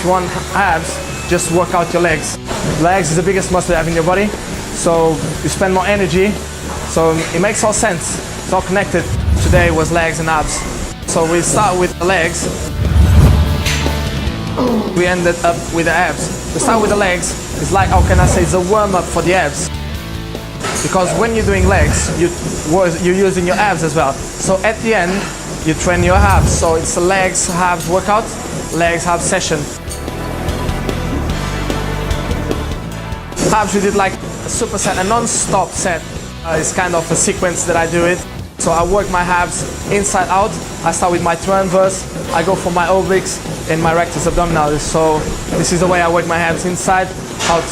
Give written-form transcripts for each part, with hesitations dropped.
if you want abs, just work out your legs. Legs is the biggest muscle you have in your body, so you spend more energy, so it makes all sense. It's all connected. Today was legs and abs. So we start with the legs, we ended up with the abs. We start with the legs, it's like, how can I say, it's a warm-up for the abs. Because when you're doing legs, you're using your abs as well. So at the end, you train your abs. So it's a legs, abs workout, legs, abs session. Abs, we did like a superset, a non-stop set. It's kind of a sequence that I do it. So I work my abs inside out. I start with my transverse, I go for my obliques and my rectus abdominalis. So this is the way I work my abs inside, out.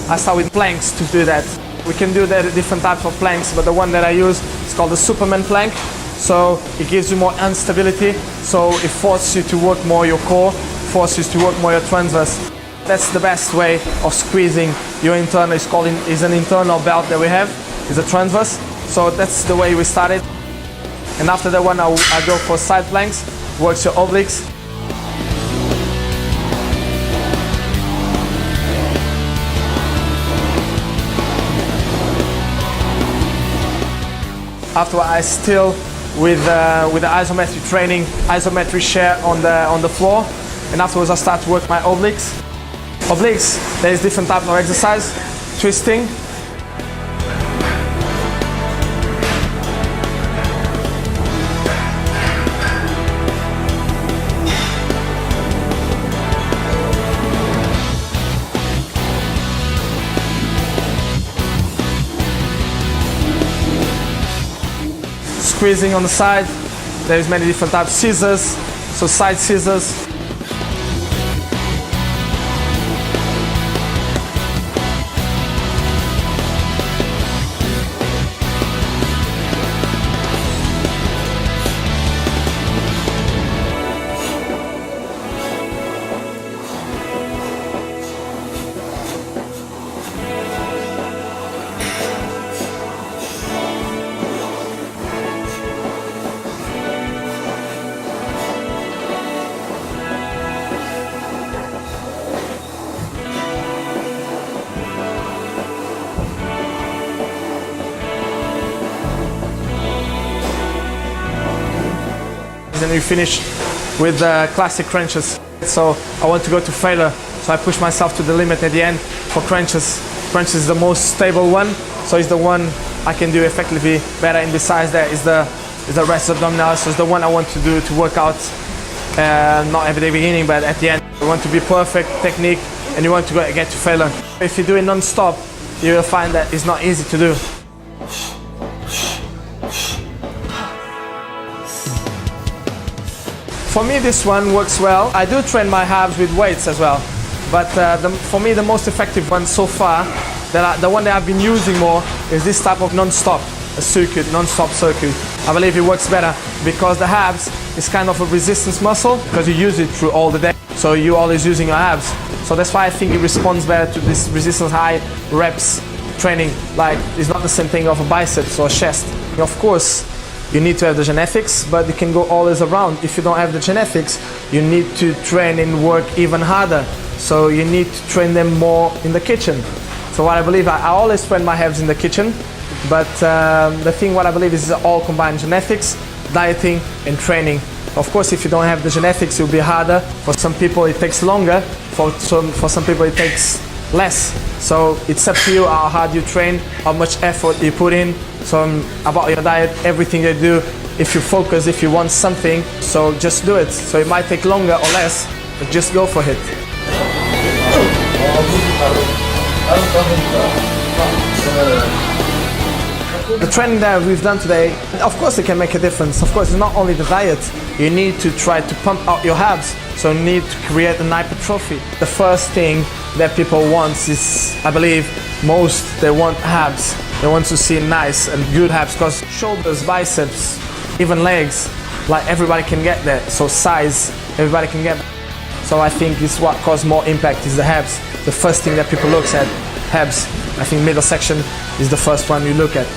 I start with planks to do that. We can do that different types of planks, but the one that I use is called the Superman plank. So it gives you more instability. So it forces you to work more your core, forces you to work more your transverse. That's the best way of squeezing your internal. It's an internal belt that we have. It's a transverse. So that's the way we started. And after that one, I go for side planks, works your obliques. After I still with the isometric training, isometric share on the floor, and afterwards I start to work my obliques. Obliques, there is different types of exercise, twisting, squeezing on the side. There's many different types. Scissors, so side scissors. Then we finish with classic crunches. So I want to go to failure, so I push myself to the limit at the end for crunches. Crunches is the most stable one, so it's the one I can do effectively better, and besides that is the rest abdominals. So it's the one I want to do to work out, not at the beginning but at the end. You want to be perfect technique and you want to get to failure. If you do it non-stop, you will find that it's not easy to do. For me, this one works well. I do train my abs with weights as well, but for me the most effective one so far, the one that I've been using more, is this type of non-stop circuit, non-stop circuit. I believe it works better because the abs is kind of a resistance muscle because you use it through all the day, so you're always using your abs. So that's why I think it responds better to this resistance high reps training. Like, it's not the same thing of a biceps or a chest. Of course, you need to have the genetics, but you can go always around. If you don't have the genetics, you need to train and work even harder. So you need to train them more in the kitchen. So what I believe, I always train my abs in the kitchen, but the thing what I believe is all combined: genetics, dieting and training. Of course, if you don't have the genetics, it will be harder. For some people it takes longer, for some people it takes less. So it's up to you how hard you train, how much effort you put in. So about your diet, everything you do, if you focus, if you want something, so just do it. So it might take longer or less, but just go for it. The training that we've done today, of course it can make a difference. Of course, it's not only the diet. You need to try to pump out your abs, so you need to create an hypertrophy. The first thing that people want is, I believe, they want abs. They want to see nice and good abs, because shoulders, biceps, even legs, like everybody can get that. So size, everybody can get that. So I think it's what causes more impact is the abs. The first thing that people look at, abs. I think middle section is the first one you look at.